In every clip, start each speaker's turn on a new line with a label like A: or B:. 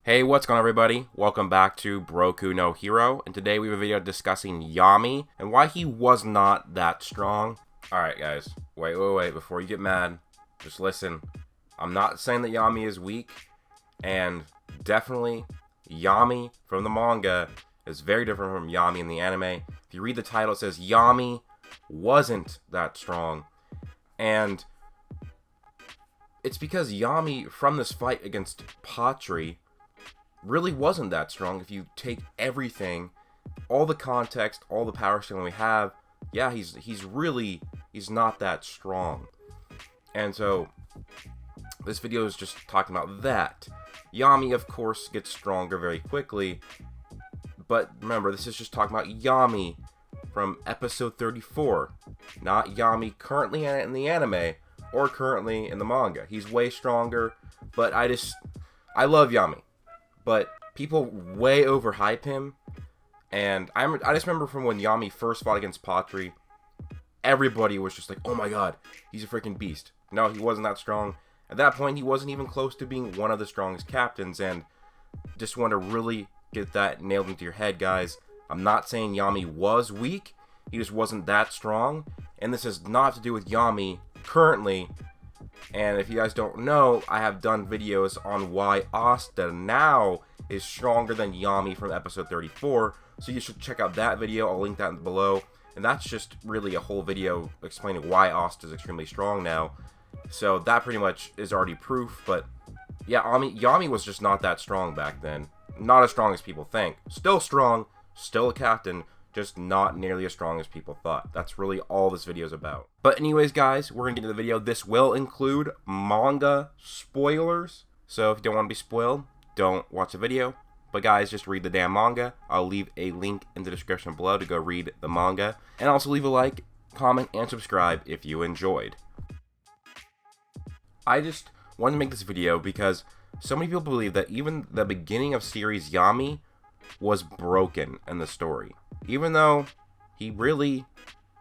A: Hey, what's going on everybody? Welcome back to Broku no Hero, and today we have a video discussing Yami and why he was not that strong. Alright guys, wait, before you get mad, just listen. I'm not saying that Yami is weak, and definitely Yami from the manga is very different from Yami in the anime. If you read the title, it says Yami wasn't that strong, and it's because Yami from this fight against Patri really wasn't that strong. If you take everything, all the context, all the power scaling we have, yeah, he's not that strong. And so this video is just talking about that. Yami, of course, gets stronger very quickly, but remember, this is just talking about Yami from episode 34, not Yami currently in the anime or currently in the manga. He's way stronger, but I love Yami. But people way overhype him, and I just remember from when Yami first fought against Patri, everybody was just like, oh my god, he's a freaking beast. No, he wasn't that strong. At that point, he wasn't even close to being one of the strongest captains, and just want to really get that nailed into your head, guys. I'm not saying Yami was weak, he just wasn't that strong, and this has not to do with Yami currently. And if you guys don't know, I have done videos on why Asta now is stronger than Yami from episode 34. So you should check out that video. I'll link that below. And that's just really a whole video explaining why Asta is extremely strong now. So that pretty much is already proof. But yeah, Yami was just not that strong back then. Not as strong as people think. Still strong, still a captain, just not nearly as strong as people thought. That's really all this video is about. But anyways, guys, we're going to get into the video. This will include manga spoilers. So if you don't want to be spoiled, don't watch the video. But guys, just read the damn manga. I'll leave a link in the description below to go read the manga. And also leave a like, comment, and subscribe if you enjoyed. I just wanted to make this video because so many people believe that even the beginning of series Yami was broken in the story, even though he really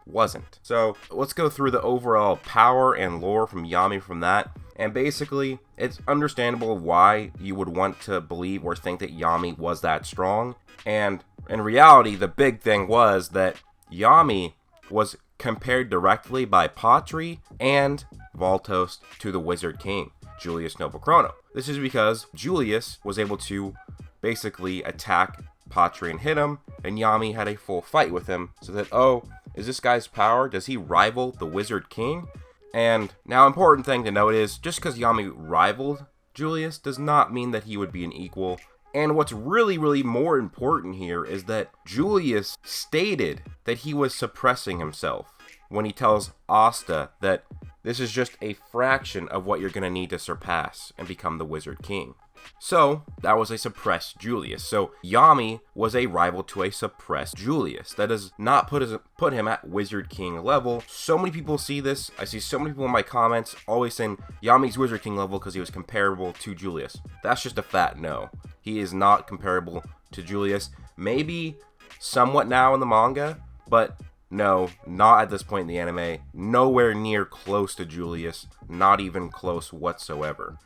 A: wasn't. So let's go through the overall power and lore from Yami from that. And basically, it's understandable why you would want to believe or think that Yami was that strong. And in reality, the big thing was that Yami was compared directly by Patri and Valtos to the Wizard King, Julius Novachrono. This is because Julius was able to basically attack Patri and hit him, and Yami had a full fight with him, so that, oh, is this guy's power, does he rival the Wizard King? And now, important thing to note is, just because Yami rivaled Julius does not mean that he would be an equal. And what's really more important here is that Julius stated that he was suppressing himself when he tells Asta that this is just a fraction of what you're going to need to surpass and become the Wizard King. So, that was a suppressed Julius. So, Yami was a rival to a suppressed Julius. That does not put him at Wizard King level. So many people see this. I see so many people in my comments always saying Yami's Wizard King level because he was comparable to Julius. That's just a fat no. He is not comparable to Julius. Maybe somewhat now in the manga, but no, not at this point in the anime. Nowhere near close to Julius. Not even close whatsoever.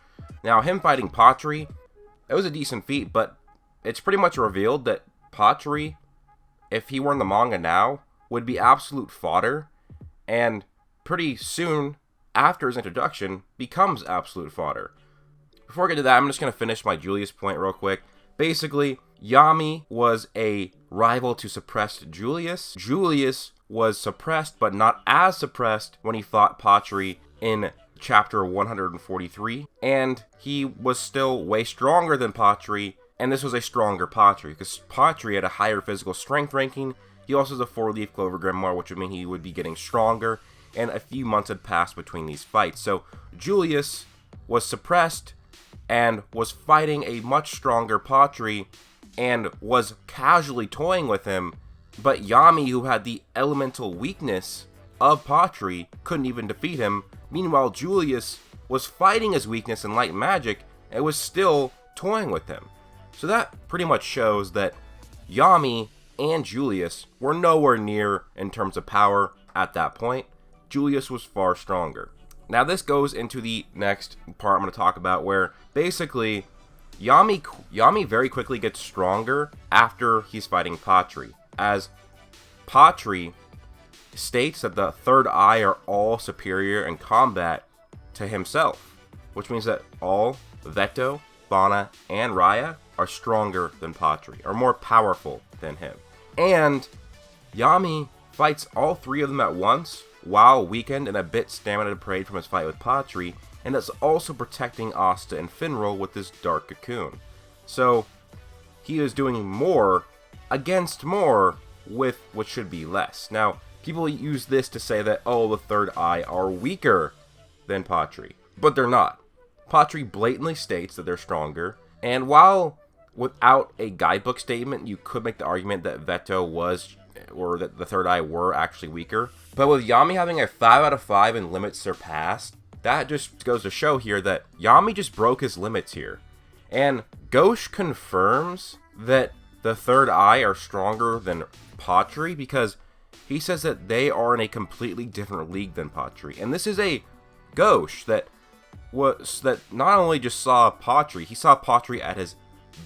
A: Now, him fighting Patri, it was a decent feat, but it's pretty much revealed that Patri, if he were in the manga now, would be absolute fodder, and pretty soon after his introduction, becomes absolute fodder. Before I get to that, I'm just going to finish my Julius point real quick. Basically, Yami was a rival to suppressed Julius. Julius was suppressed, but not as suppressed when he fought Patri in chapter 143, and he was still way stronger than Patri, and this was a stronger Patri, because Patri had a higher physical strength ranking. He also has a 4-leaf Clover Grimoire, which would mean he would be getting stronger, and a few months had passed between these fights. So Julius was suppressed and was fighting a much stronger Patri and was casually toying with him, but Yami, who had the elemental weakness of Patri, couldn't even defeat him. Meanwhile, Julius was fighting his weakness in light magic and was still toying with him. So that pretty much shows that Yami and Julius were nowhere near in terms of power at that point. Julius was far stronger. Now this goes into the next part I'm going to talk about, where basically Yami very quickly gets stronger after he's fighting Patri, as Patri states that the third eye are all superior in combat to himself, which means that all Veto, Bana, and Raya are stronger than Patri, are more powerful than him. And Yami fights all three of them at once, while weakened and a bit stamina depraved from his fight with Patri, and is also protecting Asta and Finral with this dark cocoon. So, he is doing more against more with what should be less. Now, people use this to say that, oh, the third eye are weaker than Patri, but they're not. Patri blatantly states that they're stronger, and while without a guidebook statement, you could make the argument that Veto was, or that the third eye were actually weaker. But with Yami having a 5 out of 5 and limits surpassed, that just goes to show here that Yami just broke his limits here. And Ghosh confirms that the third eye are stronger than Patri because he says that they are in a completely different league than Patri. And this is a Ghosh that not only just saw Patri, he saw Patri at his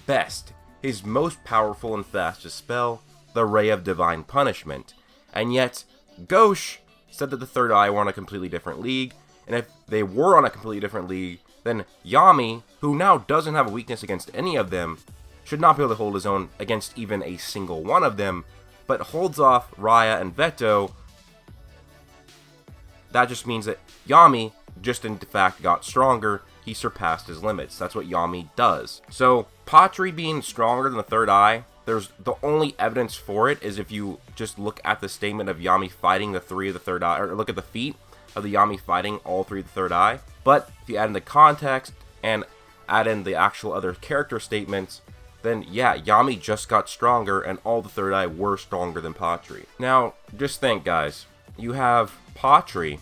A: best, his most powerful and fastest spell, the Ray of Divine Punishment. And yet, Ghosh said that the third eye were on a completely different league, and if they were on a completely different league, then Yami, who now doesn't have a weakness against any of them, should not be able to hold his own against even a single one of them, but holds off Raya and Veto. That just means that Yami just in fact got stronger. He surpassed his limits. That's what Yami does. So, Patri being stronger than the third eye, there's the only evidence for it is if you just look at the statement of Yami fighting the three of the third eye, or look at the feat of the Yami fighting all three of the third eye. But if you add in the context and add in the actual other character statements, then yeah, Yami just got stronger and all the third eye were stronger than Patri. Now, just think guys, you have Patri,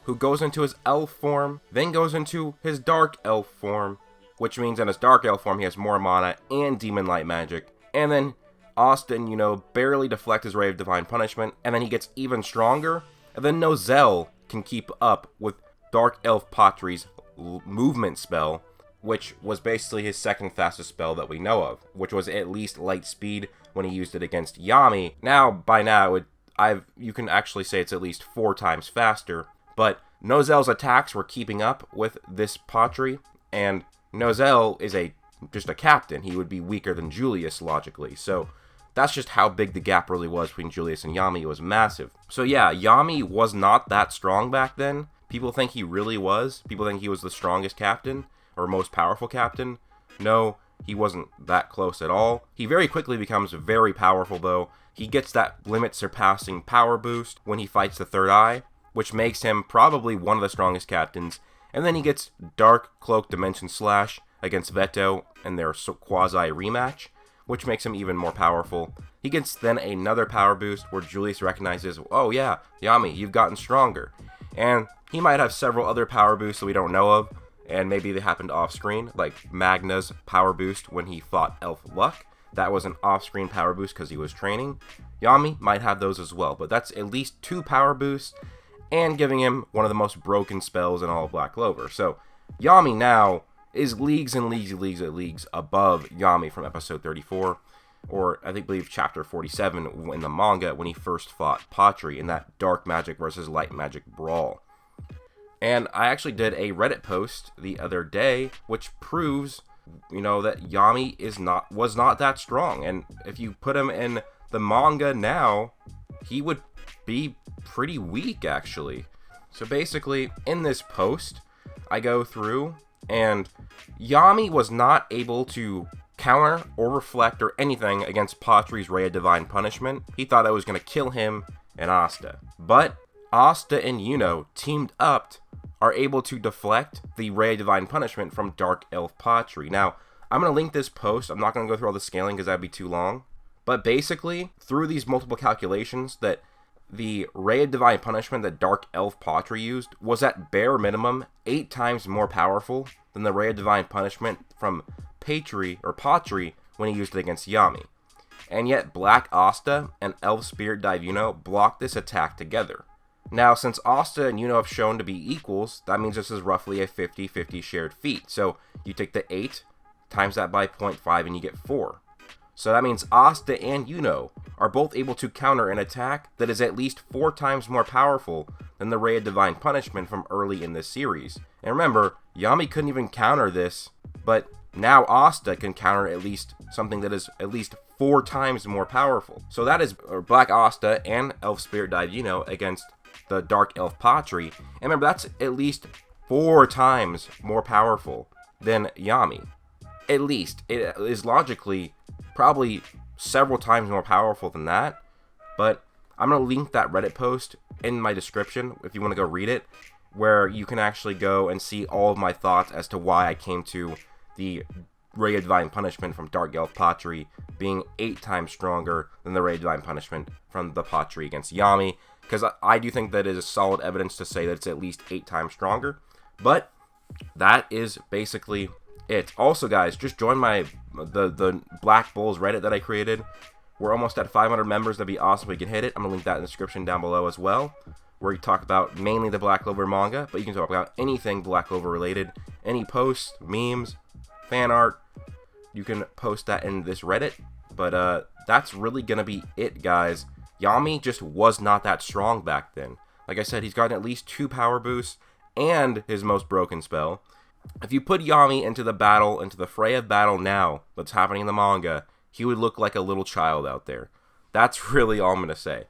A: who goes into his elf form, then goes into his dark elf form, which means in his dark elf form he has more mana and demon light magic, and then Austin, barely deflect his Ray of Divine Punishment, and then he gets even stronger, and then Nozel can keep up with Dark Elf Patri's movement spell, which was basically his second fastest spell that we know of, which was at least light speed when he used it against Yami. By now, you can actually say it's at least 4 times faster, but Nozel's attacks were keeping up with this Patri, and Nozel is just a captain. He would be weaker than Julius, logically, so that's just how big the gap really was between Julius and Yami. It was massive. So yeah, Yami was not that strong back then. People think he really was. People think he was the strongest captain, or most powerful captain. No, he wasn't that close at all. He very quickly becomes very powerful, though. He gets that limit-surpassing power boost when he fights the third eye, which makes him probably one of the strongest captains. And then he gets Dark Cloak Dimension Slash against Veto in their quasi rematch, which makes him even more powerful. He gets then another power boost where Julius recognizes, oh yeah, Yami, you've gotten stronger. And he might have several other power boosts that we don't know of, and maybe they happened off screen, like Magna's power boost when he fought Elf Luck. That was an off-screen power boost because he was training. Yami might have those as well, but that's at least 2 power boosts, and giving him one of the most broken spells in all of Black Clover. So, Yami now is leagues and leagues above Yami from episode 34, or I believe chapter 47 in the manga when he first fought Patri in that dark magic versus light magic brawl. And I actually did a Reddit post the other day which proves, that Yami was not that strong, and if you put him in the manga now, he would be pretty weak actually. So basically, in this post, I go through, and Yami was not able to counter or reflect or anything against Patri's Ray of Divine Punishment. He thought I was going to kill him and Asta. But Asta and Yuno teamed up are able to deflect the Ray of Divine Punishment from Dark Elf Patri. Now, I'm going to link this post. I'm not going to go through all the scaling because that'd be too long. But basically, through these multiple calculations, that the Ray of Divine Punishment that Dark Elf Patri used was at bare minimum 8 times more powerful than the Ray of Divine Punishment from Patri when he used it against Yami. And yet Black Asta and Elf Spirit Dive Yuno blocked this attack together. Now, since Asta and Yuno have shown to be equals, that means this is roughly a 50-50 shared feat. So you take the 8 times that by 0.5 and you get 4. So that means Asta and Yuno are both able to counter an attack that is at least 4 times more powerful than the Ray of Divine Punishment from early in this series. And remember, Yami couldn't even counter this, but now Asta can counter at least something that is at least 4 times more powerful. So that is Black Asta and Elf Spirit Dive Yuno against the Dark Elf Patri. And remember, that's at least 4 times more powerful than Yami. At least. It is logically probably several times more powerful than that. But I'm going to link that Reddit post in my description if you want to go read it, where you can actually go and see all of my thoughts as to why I came to the Ray of Divine Punishment from Dark Elf Patri being 8 times stronger than the Ray of Divine Punishment from the Patri against Yami, because I do think that is solid evidence to say that it's at least 8 times stronger. But that is basically it. Also, guys, just join the Black Bulls Reddit that I created. We're almost at 500 members. That'd be awesome if we can hit it. I'm gonna link that in the description down below as well, where you talk about mainly the Black Clover manga, but you can talk about anything Black Clover related, any posts, memes, fan art. You can post that in this Reddit. But that's really gonna be it, guys. Yami just was not that strong back then. Like I said, he's gotten at least 2 power boosts and his most broken spell. If you put Yami into the fray of battle now that's happening in the manga, he would look like a little child out there. That's really all I'm going to say.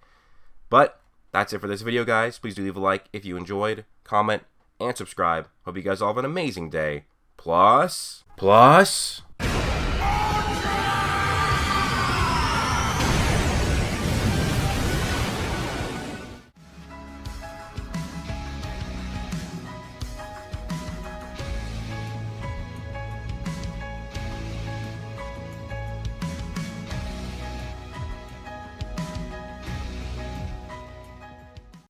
A: But that's it for this video, guys. Please do leave a like if you enjoyed, comment, and subscribe. Hope you guys all have an amazing day. Plus...